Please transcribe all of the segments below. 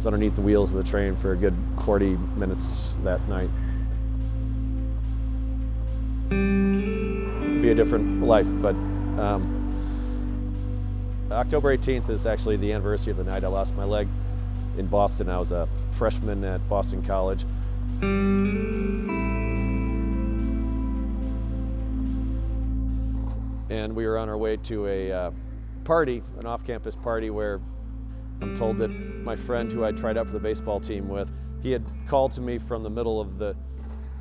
was underneath the wheels of the train for a good 40 minutes that night. It'd be a different life, but October 18th is actually the anniversary of the night I lost my leg in Boston. I was a freshman at Boston College. And we were on our way to a party, an off-campus party, where I'm told that my friend who I tried out for the baseball team with, he had called to me from the middle of the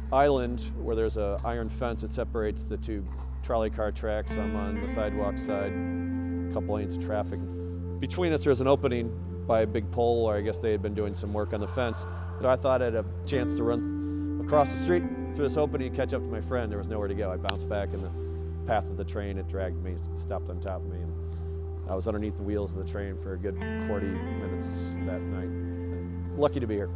island where there's an iron fence that separates the two trolley car tracks. I'm on the sidewalk side, a couple lanes of traffic. Between us there's an opening by a big pole, or I guess they had been doing some work on the fence. But I thought I had a chance to run across the street through this opening and catch up to my friend. There was nowhere to go. I bounced back in the path of the train. It dragged me, stopped on top of me. And I was underneath the wheels of the train for a good 40 minutes that night. And lucky to be here.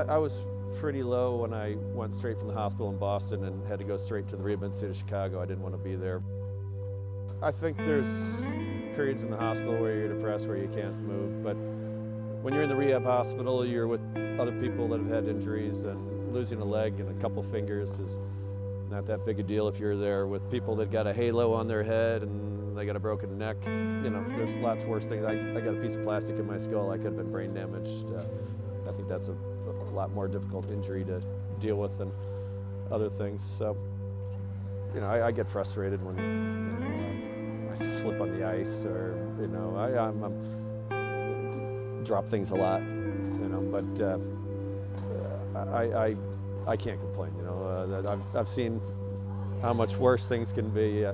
I was pretty low when I went straight from the hospital in Boston and had to go straight to the rehab institute of Chicago. I didn't want to be there. I think there's periods in the hospital where you're depressed, where you can't move, but when you're in the rehab hospital, you're with other people that have had injuries, and losing a leg and a couple fingers is not that big a deal if you're there with people that got a halo on their head and they got a broken neck. You know, there's lots worse things. I got a piece of plastic in my skull. I could have been brain damaged. I think that's a lot more difficult injury to deal with than other things. So, you know, I get frustrated when I slip on the ice, or you know, I'm drop things a lot, you know. But I can't complain. You know, I've seen how much worse things can be.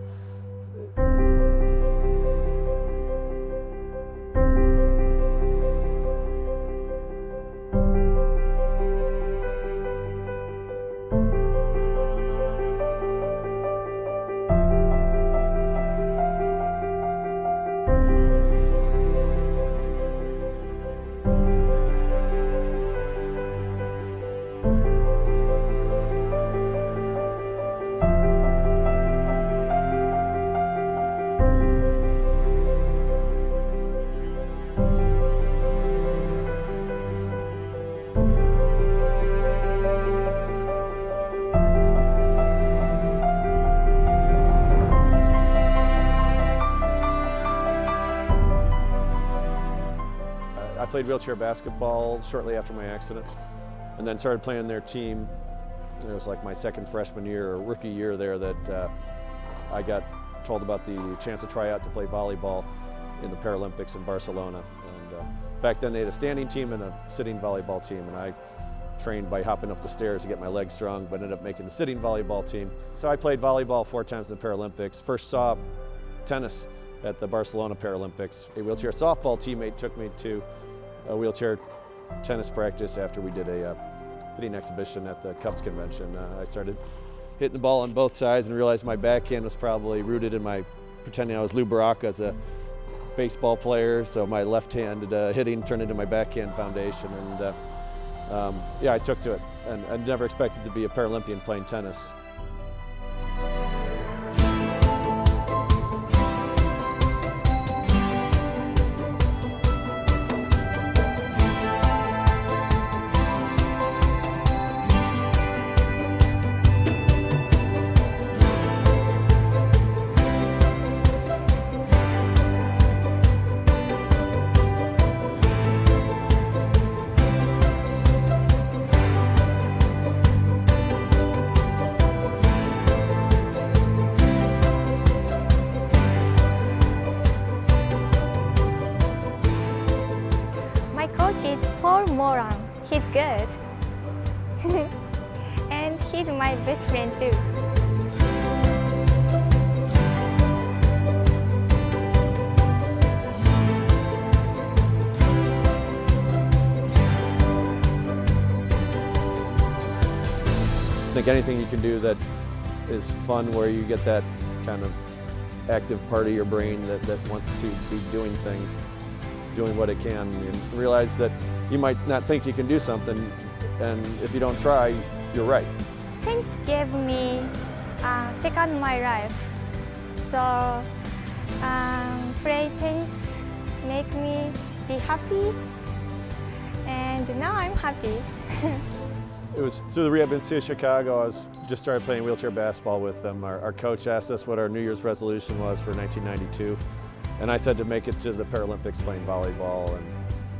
I played wheelchair basketball shortly after my accident, and then started playing their team. It was like my second freshman year or rookie year there that I got told about the chance to try out to play volleyball in the Paralympics in Barcelona. And back then they had a standing team and a sitting volleyball team, and I trained by hopping up the stairs to get my legs strong, but ended up making the sitting volleyball team. So I played volleyball 4 times in the Paralympics. First saw tennis at the Barcelona Paralympics. A wheelchair softball teammate took me to a wheelchair tennis practice after we did a hitting exhibition at the Cubs convention. I started hitting the ball on both sides and realized my backhand was probably rooted in my pretending I was Lou Baracca as a baseball player, so my left-handed hitting turned into my backhand foundation, and yeah, I took to it, and I never expected to be a Paralympian playing tennis. My coach is Paul Moran. He's good. And he's my best friend too. I think anything you can do that is fun, where you get that kind of active part of your brain that wants to be doing things, doing what it can, and realize that you might not think you can do something, and if you don't try, you're right. Things gave me second my life. So play tennis make me be happy, and now I'm happy. It was through the rehab in Chicago. I just started playing wheelchair basketball with them. Our coach asked us what our New Year's resolution was for 1992, and I said to make it to the Paralympics playing volleyball, and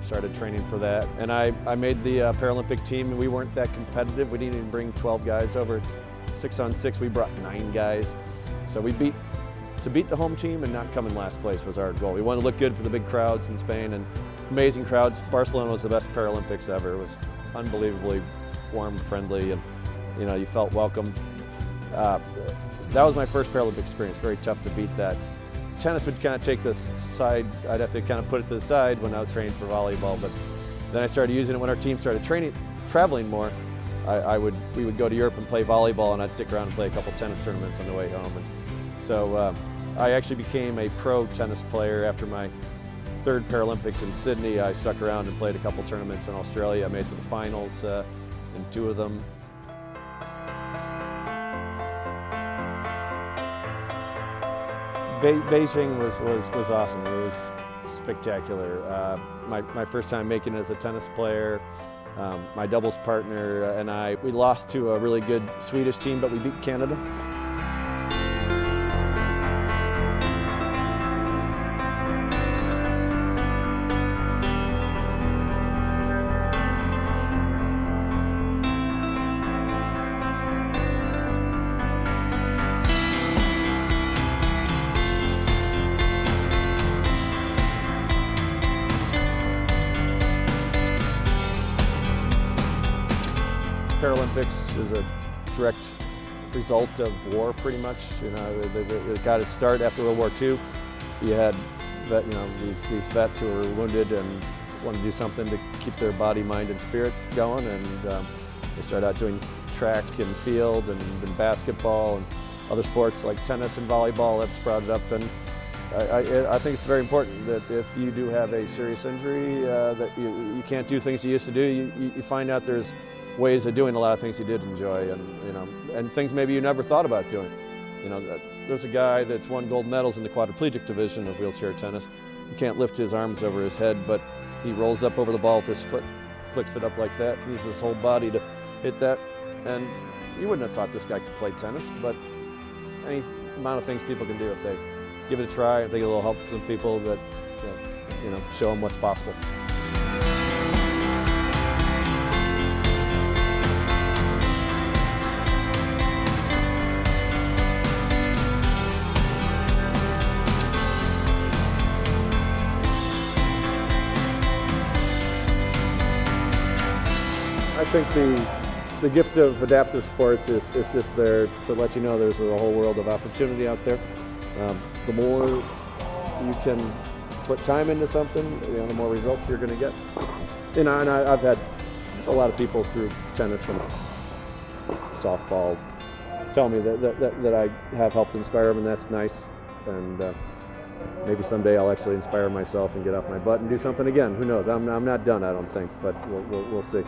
started training for that. And I made the Paralympic team, and we weren't that competitive. We didn't even bring 12 guys over. It's 6-on-6. We brought 9 guys. So to beat the home team and not come in last place was our goal. We wanted to look good for the big crowds in Spain, and amazing crowds. Barcelona was the best Paralympics ever. It was unbelievably warm, friendly, and you felt welcome. That was my first Paralympic experience. Very tough to beat that. Tennis would kind of take this side. I'd have to kind of put it to the side when I was training for volleyball, but then I started using it when our team started traveling more. We would go to Europe and play volleyball, and I'd stick around and play a couple tennis tournaments on the way home. And so I actually became a pro tennis player after my 3rd Paralympics in Sydney. I stuck around and played a couple tournaments in Australia. I made it to the finals in 2 of them. Beijing was awesome. It was spectacular. My first time making it as a tennis player. My doubles partner and we lost to a really good Swedish team, but we beat Canada. Paralympics is a direct result of war, pretty much. It got its start after World War II. You had these vets who were wounded and wanted to do something to keep their body, mind, and spirit going, and they started out doing track and field and basketball and other sports like tennis and volleyball. That sprouted up, and I think it's very important that if you do have a serious injury, that you can't do things you used to do. You find out there's ways of doing a lot of things you did enjoy, and things maybe you never thought about doing. There's a guy that's won gold medals in the quadriplegic division of wheelchair tennis. He can't lift his arms over his head, but he rolls up over the ball with his foot, flicks it up like that, uses his whole body to hit that. And you wouldn't have thought this guy could play tennis, but any amount of things people can do if they give it a try, if they get a little help from people that show them what's possible. I think the gift of adaptive sports is just there to let you know there's a whole world of opportunity out there. The more you can put time into something, the more results you're going to get. And I've had a lot of people through tennis and softball tell me that I have helped inspire them, and that's nice. And maybe someday I'll actually inspire myself and get off my butt and do something again. Who knows? I'm not done, I don't think, but we'll see.